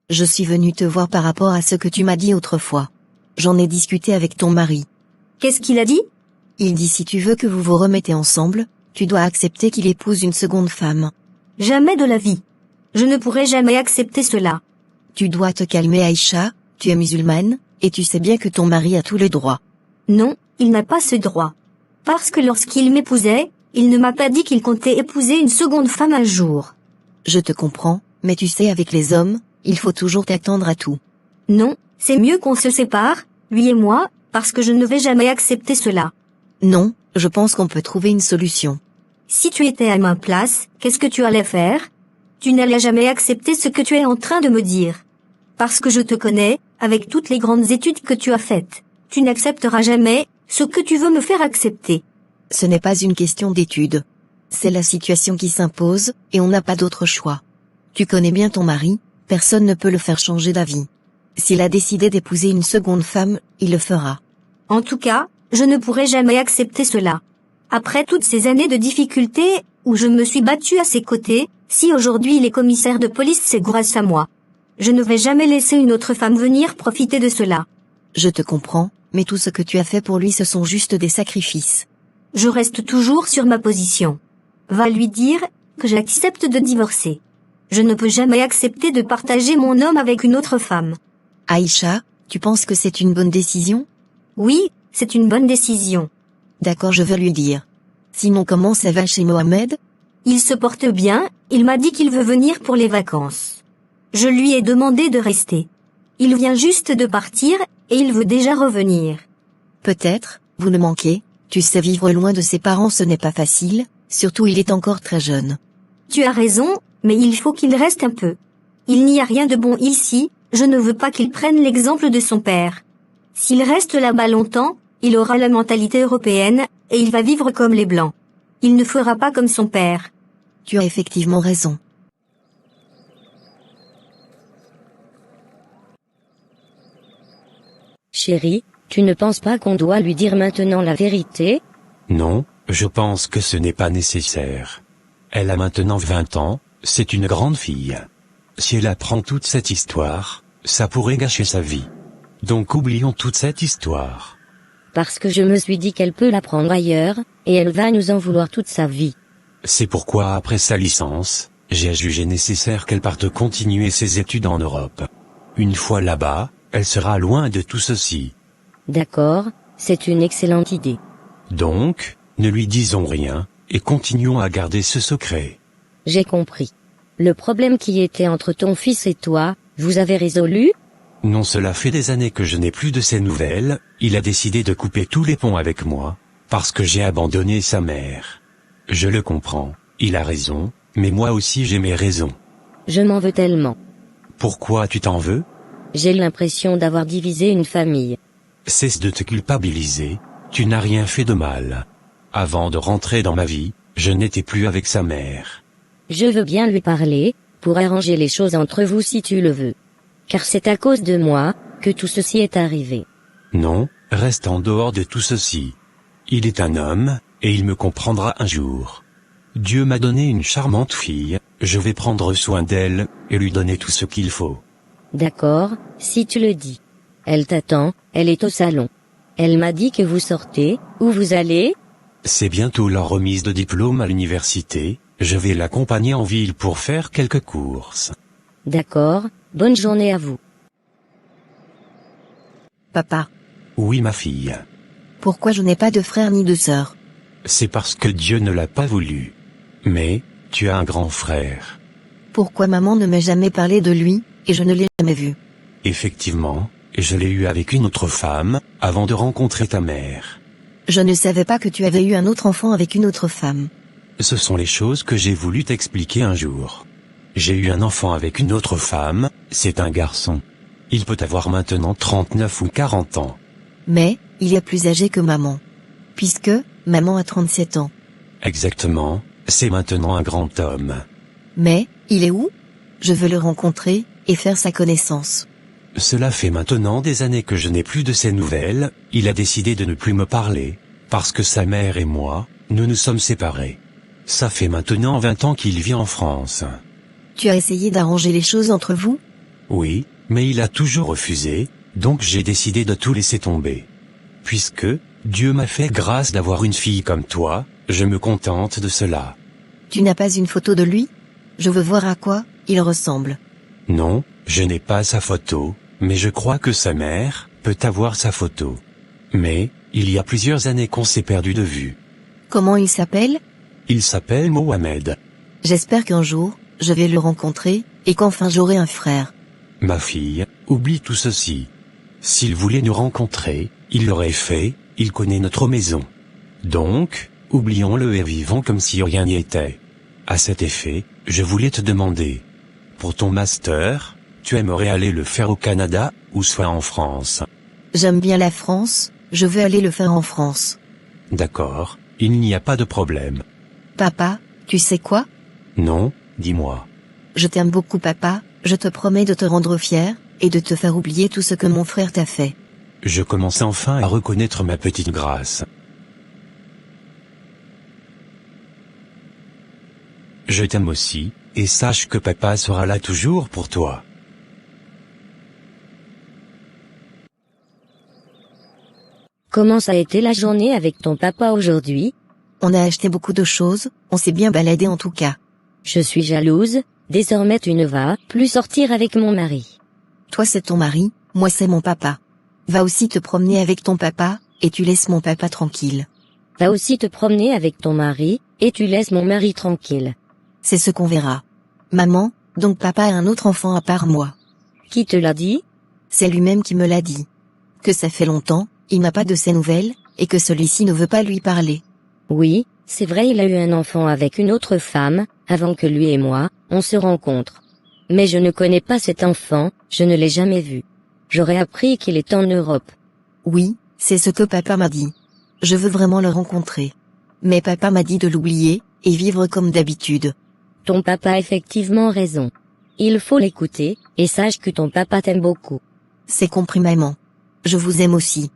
Je suis venue te voir par rapport à ce que tu m'as dit autrefois. J'en ai discuté avec ton mari. Qu'est-ce qu'il a dit? Il dit si tu veux que vous vous remettez ensemble, tu dois accepter qu'il épouse une seconde femme. Jamais de la vie. Je ne pourrai jamais accepter cela. Tu dois te calmer Aïcha, tu es musulmane, et tu sais bien que ton mari a tous les droits. Non, il n'a pas ce droit. Parce que lorsqu'il m'épousait, il ne m'a pas dit qu'il comptait épouser une seconde femme un jour. Je te comprends, mais tu sais avec les hommes, il faut toujours t'attendre à tout. Non, c'est mieux qu'on se sépare, lui et moi, parce que je ne vais jamais accepter cela. Non, je pense qu'on peut trouver une solution. Si tu étais à ma place, qu'est-ce que tu allais faire? Tu n'allais jamais accepter ce que tu es en train de me dire. Parce que je te connais, avec toutes les grandes études que tu as faites, tu n'accepteras jamais ce que tu veux me faire accepter. Ce n'est pas une question d'études. C'est la situation qui s'impose, et on n'a pas d'autre choix. Tu connais bien ton mari, personne ne peut le faire changer d'avis. S'il a décidé d'épouser une seconde femme, il le fera. En tout cas, je ne pourrai jamais accepter cela. Après toutes ces années de difficultés, où je me suis battue à ses côtés, si aujourd'hui il est commissaire de police, c'est grâce à moi. Je ne vais jamais laisser une autre femme venir profiter de cela. Je te comprends, mais tout ce que tu as fait pour lui ce sont juste des sacrifices. Je reste toujours sur ma position. Va lui dire que j'accepte de divorcer. Je ne peux jamais accepter de partager mon homme avec une autre femme. Aïcha, tu penses que c'est une bonne décision? Oui, c'est une bonne décision. D'accord, je vais lui dire. Sinon comment ça va chez Mohamed? Il se porte bien, il m'a dit qu'il veut venir pour les vacances. Je lui ai demandé de rester. Il vient juste de partir, et il veut déjà revenir. Peut-être, vous le manquez, tu sais vivre loin de ses parents ce n'est pas facile, surtout il est encore très jeune. Tu as raison, mais il faut qu'il reste un peu. Il n'y a rien de bon ici, je ne veux pas qu'il prenne l'exemple de son père. S'il reste là-bas longtemps, il aura la mentalité européenne, et il va vivre comme les Blancs. Il ne fera pas comme son père. Tu as effectivement raison. Chérie, tu ne penses pas qu'on doit lui dire maintenant la vérité? Non, je pense que ce n'est pas nécessaire. Elle a maintenant 20 ans, c'est une grande fille. Si elle apprend toute cette histoire, ça pourrait gâcher sa vie. Donc oublions toute cette histoire. Parce que je me suis dit qu'elle peut l'apprendre ailleurs, et elle va nous en vouloir toute sa vie. C'est pourquoi après sa licence, j'ai jugé nécessaire qu'elle parte continuer ses études en Europe. Une fois là-bas, elle sera loin de tout ceci. D'accord, c'est une excellente idée. Donc, ne lui disons rien, et continuons à garder ce secret. J'ai compris. Le problème qui était entre ton fils et toi, vous avez résolu? Non, cela fait des années que je n'ai plus de ses nouvelles, il a décidé de couper tous les ponts avec moi, parce que j'ai abandonné sa mère. Je le comprends, il a raison, mais moi aussi j'ai mes raisons. Je m'en veux tellement. Pourquoi tu t'en veux? J'ai l'impression d'avoir divisé une famille. Cesse de te culpabiliser, tu n'as rien fait de mal. Avant de rentrer dans ma vie, je n'étais plus avec sa mère. Je veux bien lui parler, pour arranger les choses entre vous si tu le veux. Car c'est à cause de moi, que tout ceci est arrivé. Non, reste en dehors de tout ceci. Il est un homme, et il me comprendra un jour. Dieu m'a donné une charmante fille, je vais prendre soin d'elle, et lui donner tout ce qu'il faut. D'accord, si tu le dis. Elle t'attend, elle est au salon. Elle m'a dit que vous sortez, où vous allez? C'est bientôt la remise de diplôme à l'université, je vais l'accompagner en ville pour faire quelques courses. D'accord, bonne journée à vous. Papa, Oui ma fille. pourquoi je n'ai pas de frère ni de sœur? C'est parce que Dieu ne l'a pas voulu. Mais, tu as un grand frère. Pourquoi maman ne m'a jamais parlé de lui, et je ne l'ai jamais vu? Effectivement, je l'ai eu avec une autre femme, avant de rencontrer ta mère. Je ne savais pas que tu avais eu un autre enfant avec une autre femme. Ce sont les choses que j'ai voulu t'expliquer un jour. J'ai eu un enfant avec une autre femme, c'est un garçon. Il peut avoir maintenant 39 ou 40 ans. Mais, il est plus âgé que maman. Puisque, maman a 37 ans. Exactement, c'est maintenant un grand homme. Mais, il est où? Je veux le rencontrer, et faire sa connaissance. Cela fait maintenant des années que je n'ai plus de ses nouvelles, il a décidé de ne plus me parler, parce que sa mère et moi, nous nous sommes séparés. Ça fait maintenant 20 ans qu'il vit en France. Tu as essayé d'arranger les choses entre vous? Oui, mais il a toujours refusé, donc j'ai décidé de tout laisser tomber. Puisque, Dieu m'a fait grâce d'avoir une fille comme toi, je me contente de cela. Tu n'as pas une photo de lui? Je veux voir à quoi il ressemble. Non, je n'ai pas sa photo, mais je crois que sa mère peut avoir sa photo. Mais, il y a plusieurs années qu'on s'est perdu de vue. Comment il s'appelle? Il s'appelle Mohamed. J'espère qu'un jour, je vais le rencontrer, et qu'enfin j'aurai un frère. Ma fille, oublie tout ceci. S'il voulait nous rencontrer, il l'aurait fait, il connaît notre maison. Donc, oublions-le et vivons comme si rien n'y était. À cet effet, je voulais te demander. Pour ton master, tu aimerais aller le faire au Canada, ou soit en France? J'aime bien la France, je veux aller le faire en France. D'accord, il n'y a pas de problème. Papa, tu sais quoi? Non, dis-moi. Je t'aime beaucoup papa, je te promets de te rendre fier, et de te faire oublier tout ce que mon frère t'a fait. Je commence enfin à reconnaître ma petite grâce. Je t'aime aussi, et sache que papa sera là toujours pour toi. Comment ça a été la journée avec ton papa aujourd'hui? On a acheté beaucoup de choses, on s'est bien baladé en tout cas. Je suis jalouse, désormais tu ne vas plus sortir avec mon mari. Toi c'est ton mari, moi c'est mon papa. Va aussi te promener avec ton papa, et tu laisses mon papa tranquille. Va aussi te promener avec ton mari, et tu laisses mon mari tranquille. C'est ce qu'on verra. Maman, donc papa a un autre enfant à part moi. Qui te l'a dit? C'est lui-même qui me l'a dit. Que ça fait longtemps, il n'a pas de ses nouvelles, et que celui-ci ne veut pas lui parler. Oui, c'est vrai, il a eu un enfant avec une autre femme, avant que lui et moi, on se rencontre. Mais je ne connais pas cet enfant, je ne l'ai jamais vu. J'aurais appris qu'il est en Europe. Oui, c'est ce que papa m'a dit. Je veux vraiment le rencontrer. Mais papa m'a dit de l'oublier, et vivre comme d'habitude. Ton papa a effectivement raison. Il faut l'écouter, et sache que ton papa t'aime beaucoup. C'est compris maman. Je vous aime aussi.